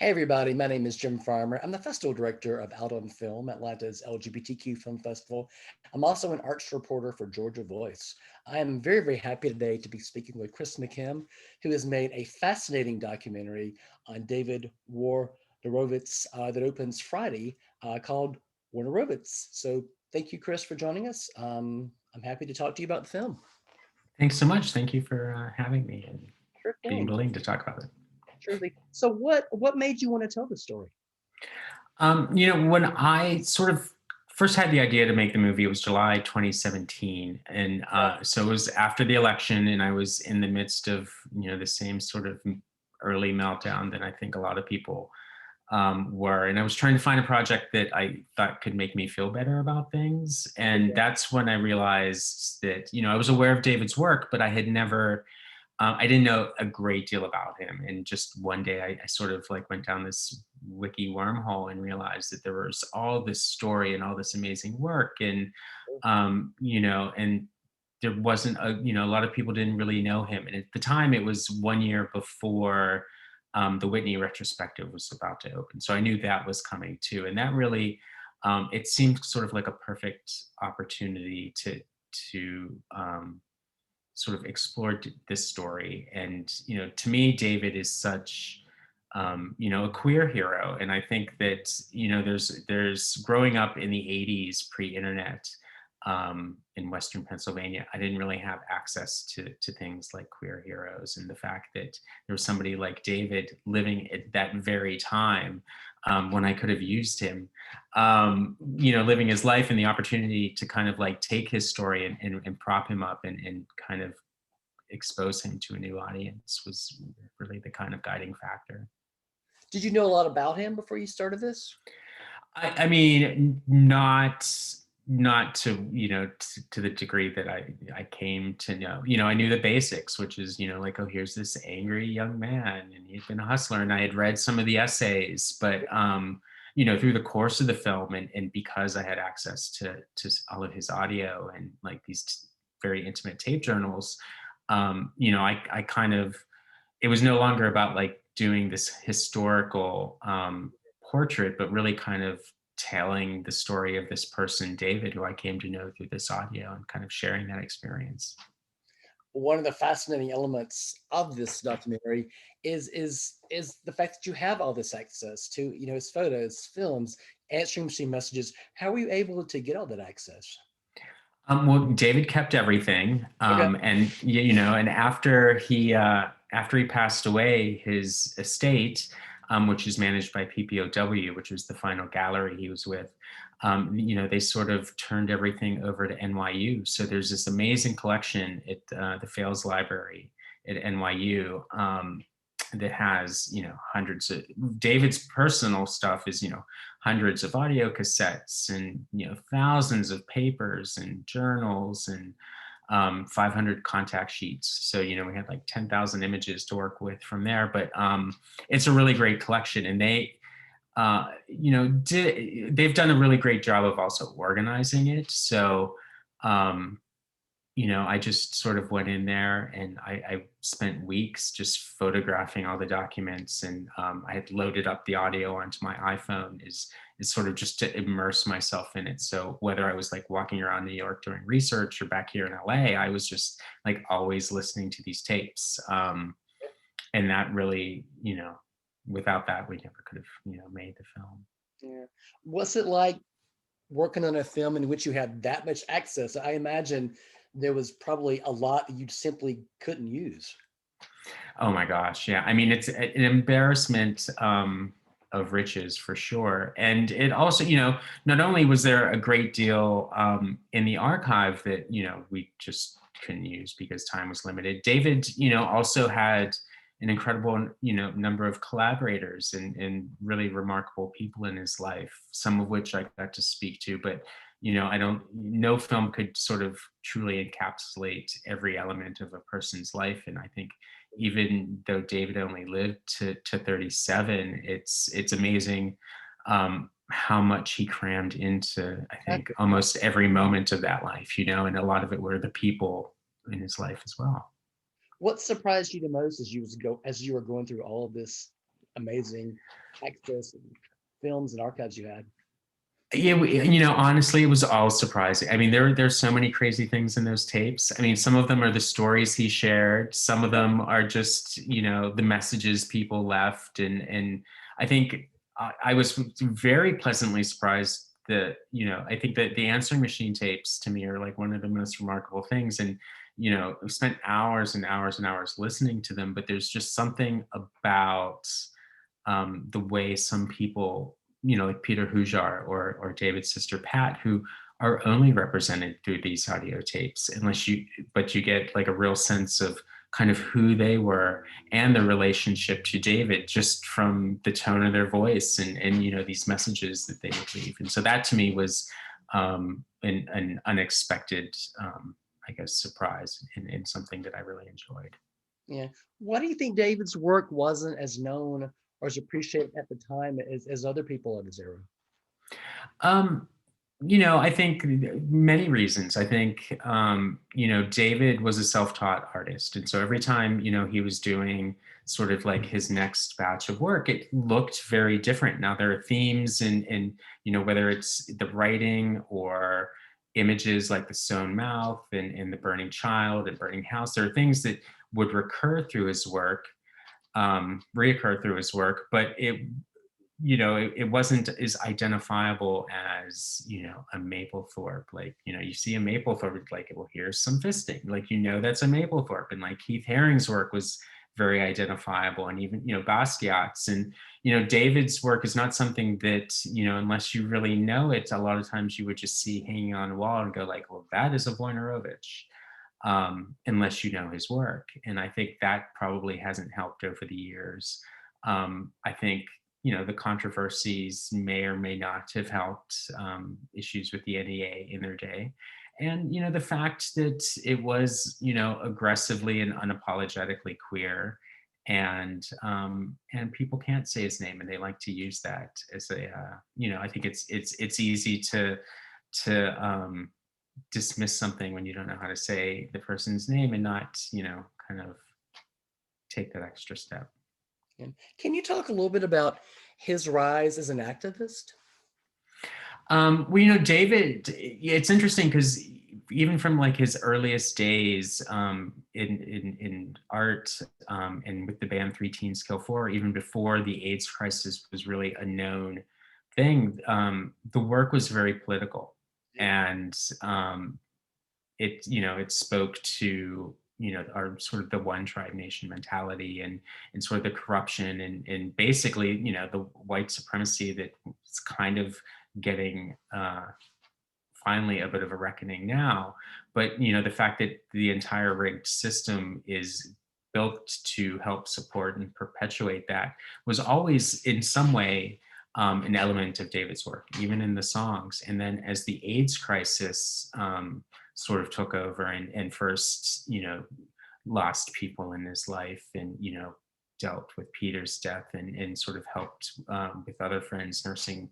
Hey everybody, my name is Jim Farmer. I'm the festival director of Out on Film, Atlanta's LGBTQ film festival. I'm also an arts reporter for Georgia Voice. I am very happy today to be speaking with Chris McKim, who has made a fascinating documentary on David Wojnarowicz that opens Friday called Wojnarowiczs. So thank you, Chris, for joining us. I'm happy to talk to you about the film. Thanks so much. Thank you for having me and Sure being thing. willing to talk about it. Surely. So what made you want to tell the story? When I sort of first had the idea to make the movie, it was July 2017. And so it was after the election, and I was in the midst of, the same sort of early meltdown that I think a lot of people were. And I was trying to find a project that I thought could make me feel better about things. And that's when I realized that, I was aware of David's work, but I didn't know a great deal about him. And just one day I sort of like went down this wiki wormhole and realized that there was all this story and all this amazing work. And there wasn't a lot of people didn't really know him. And at the time it was 1 year before the Whitney retrospective was about to open. So I knew that was coming too. And that really, it seemed sort of like a perfect opportunity to sort of explored this story. And to me, David is such a queer hero. And I think that there's growing up in the 80s, pre-internet, in Western Pennsylvania, I didn't really have access to things like queer heroes. And the fact that there was somebody like David living at that very time, when I could have used him, living his life, and the opportunity to kind of like take his story and prop him up and kind of expose him to a new audience was really the kind of guiding factor. Did you know a lot about him before you started this? I mean, not to the degree that I came to know. I knew the basics, which is, like, oh, here's this angry young man and he'd been a hustler, and I had read some of the essays, but through the course of the film, and because I had access to all of his audio and like these very intimate tape journals, I kind of, it was no longer about like doing this historical portrait, but really kind of telling the story of this person, David, who I came to know through this audio, and kind of sharing that experience. One of the fascinating elements of this documentary is the fact that you have all this access to, his photos, films, answering machine messages. How were you able to get all that access? Well, David kept everything, Okay. and after he passed away, his estate, which is managed by PPOW, which was the final gallery he was with, they sort of turned everything over to NYU. So there's this amazing collection at the Fales Library at NYU. That has hundreds of David's personal stuff, is hundreds of audio cassettes, and thousands of papers and journals, and 500 contact sheets. So we had like 10,000 images to work with from there. But it's a really great collection, and they've done a really great job of also organizing it. So I just sort of went in there, and I spent weeks just photographing all the documents, and I had loaded up the audio onto my iPhone is sort of just to immerse myself in it. So whether I was like walking around New York doing research or back here in LA, I was just like always listening to these tapes. And that really, without that, we never could have, made the film. Yeah. What's it like working on a film in which you had that much access? I imagine there was probably a lot that you simply couldn't use. Oh my gosh, yeah. I mean, it's an embarrassment of riches for sure. And it also, not only was there a great deal in the archive that, we just couldn't use because time was limited. David, also had an incredible, number of collaborators and really remarkable people in his life, some of which I got to speak to, but no film could sort of truly encapsulate every element of a person's life. And I think even though David only lived to 37, it's amazing how much he crammed into, I think, almost every moment of that life, and a lot of it were the people in his life as well. What surprised you the most as you were going through all of this amazing access and films and archives you had. Yeah, honestly, it was all surprising. I mean, there's so many crazy things in those tapes. I mean, some of them are the stories he shared. Some of them are just, the messages people left. And I think I was very pleasantly surprised that, I think that the answering machine tapes to me are like one of the most remarkable things. And, we spent hours and hours and hours listening to them, but there's just something about the way some people, like Peter Hujar or David's sister Pat, who are only represented through these audio tapes, but you get like a real sense of kind of who they were and the relationship to David just from the tone of their voice and these messages that they would leave. And so that to me was an unexpected, I guess, surprise and something that I really enjoyed. Yeah. Why do you think David's work wasn't as known or as appreciated at the time as other people of his era? I think many reasons. I think, David was a self-taught artist. And so every time, he was doing sort of like his next batch of work, it looked very different. Now there are themes and whether it's the writing or images like the sewn mouth and the burning child and burning house, there are things that would reoccur through his work, but it wasn't as identifiable as, a Mapplethorpe. Like, you see a Mapplethorpe, like, well, here's some fisting. Like, that's a Mapplethorpe. And like Keith Haring's work was very identifiable. And even, Basquiat's and, David's work is not something that, unless you really know it, a lot of times you would just see hanging on a wall and go like, well, that is a Wojnarowicz. Unless you know his work. And I think that probably hasn't helped over the years. I think, the controversies may or may not have helped, issues with the NEA in their day. And, the fact that it was, aggressively and unapologetically queer, and people can't say his name, and they like to use that as a, I think it's easy to dismiss something when you don't know how to say the person's name and not, kind of take that extra step. Can you talk a little bit about his rise as an activist? Well, David, it's interesting because even from like his earliest days in art and with the band Three Teens Kill Four, even before the AIDS crisis was really a known thing, the work was very political. And it spoke to our sort of the one tribe nation mentality and sort of the corruption and basically the white supremacy that was kind of getting finally a bit of a reckoning now. But the fact that the entire rigged system is built to help support and perpetuate that was always in some way an element of David's work, even in the songs. And then as the AIDS crisis sort of took over and first, lost people in his life and, dealt with Peter's death and sort of helped with other friends nursing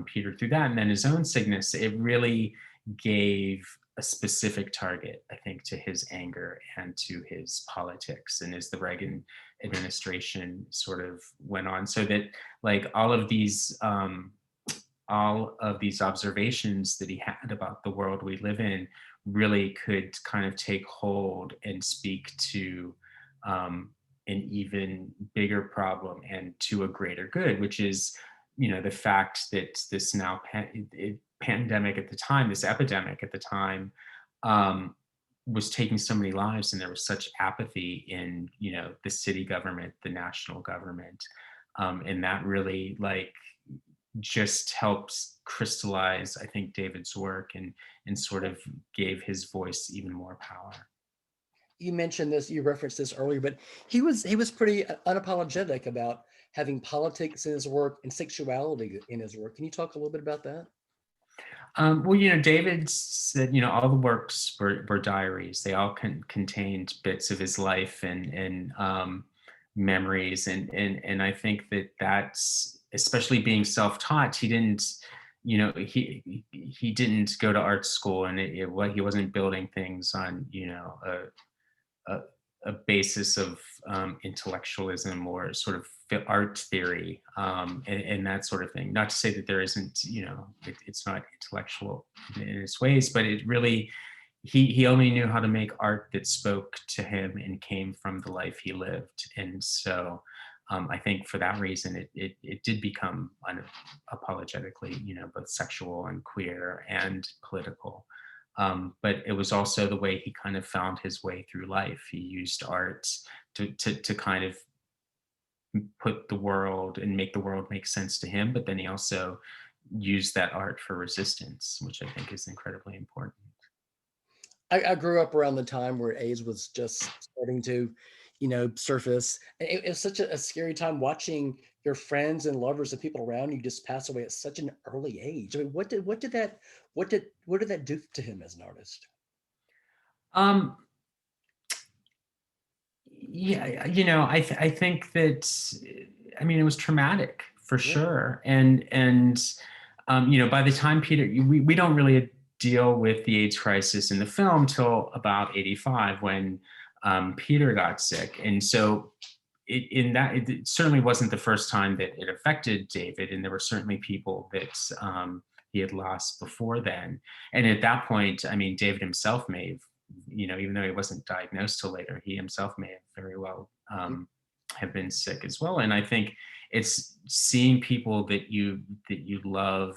Peter through that. And then his own sickness, it really gave a specific target, I think, to his anger and to his politics. And as the Reagan administration sort of went on, so that like all of these observations that he had about the world we live in really could kind of take hold and speak to an even bigger problem and to a greater good, which is, the fact that this now pandemic at the time, this epidemic at the time, was taking so many lives, and there was such apathy in, the city government, the national government, and that really like just helps crystallize, I think, David's work and sort of gave his voice even more power. You mentioned this, you referenced this earlier, but he was pretty unapologetic about having politics in his work and sexuality in his work. Can you talk a little bit about that? Well, David said, all the works were diaries. They all contained bits of his life and memories. And I think that's, especially being self-taught, he didn't, he didn't go to art school, and he wasn't building things on, a basis of intellectualism or sort of art theory, and that sort of thing. Not to say that there isn't, it's not intellectual in its ways, but it really, he only knew how to make art that spoke to him and came from the life he lived. And so I think for that reason, it did become unapologetically, both sexual and queer and political. But it was also the way he kind of found his way through life. He used art to kind of put the world and make the world make sense to him, but then he also used that art for resistance, which I think is incredibly important. I grew up around the time where AIDS was just starting to, surface. And it was such a scary time watching your friends and lovers and people around you just pass away at such an early age. I mean, what did that do to him as an artist? Um, yeah, I think that, I mean, it was traumatic for Yeah. sure. And by the time Peter, we don't really deal with the AIDS crisis in the film till about 85 when Peter got sick. And so it certainly wasn't the first time that it affected David. And there were certainly people that he had lost before then. And at that point, I mean, David himself may have, even though he wasn't diagnosed till later, he himself may have very well have been sick as well. And I think it's seeing people that you love,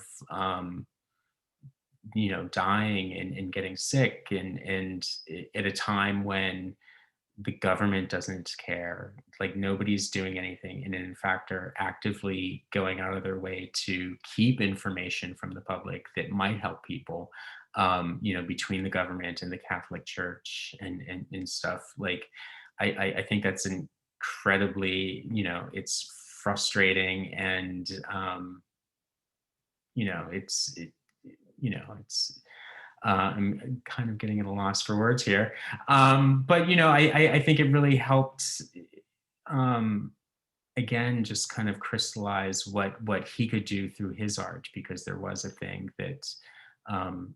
dying and getting sick, and at a time when the government doesn't care, like nobody's doing anything, and in fact are actively going out of their way to keep information from the public that might help people, between the government and the Catholic Church and stuff. Like, I think that's incredibly, it's frustrating, and it's it's I'm kind of getting at a loss for words here. But I think it really helped, again, just kind of crystallize what he could do through his art, because there was a thing that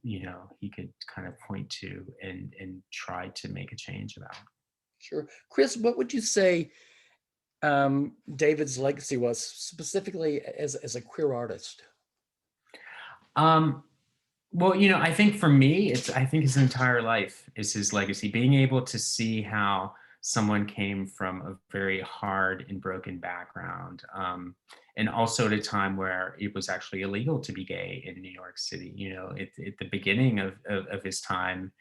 he could kind of point to and try to make a change about. Sure. Chris, what would you say David's legacy was specifically as a queer artist? Um, Well, I think for me, I think his entire life is his legacy. Being able to see how someone came from a very hard and broken background, and also at a time where it was actually illegal to be gay in New York City. At the beginning of his time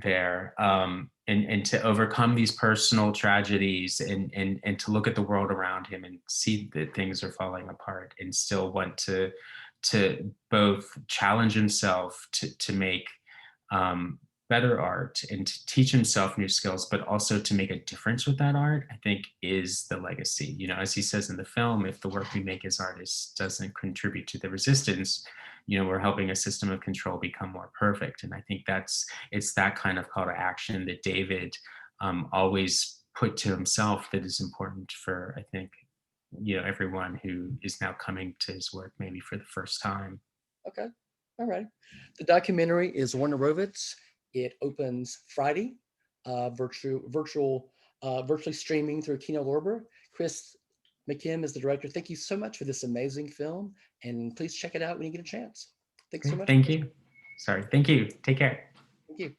there, and to overcome these personal tragedies, and to look at the world around him and see that things are falling apart, and still want to both challenge himself to make better art and to teach himself new skills, but also to make a difference with that art, I think is the legacy. As he says in the film, if the work we make as artists doesn't contribute to the resistance, we're helping a system of control become more perfect. And I think it's that kind of call to action that David always put to himself that is important for, I think, everyone who is now coming to his work maybe for the first time. Okay. All right. The documentary is Wojnarowicz. It opens Friday, virtually streaming through Kino Lorber. Chris McKim is the director. Thank you so much for this amazing film, and please check it out when you get a chance. Thanks so Great. much. Thank you. Sorry. Thank you. Take care. Thank you.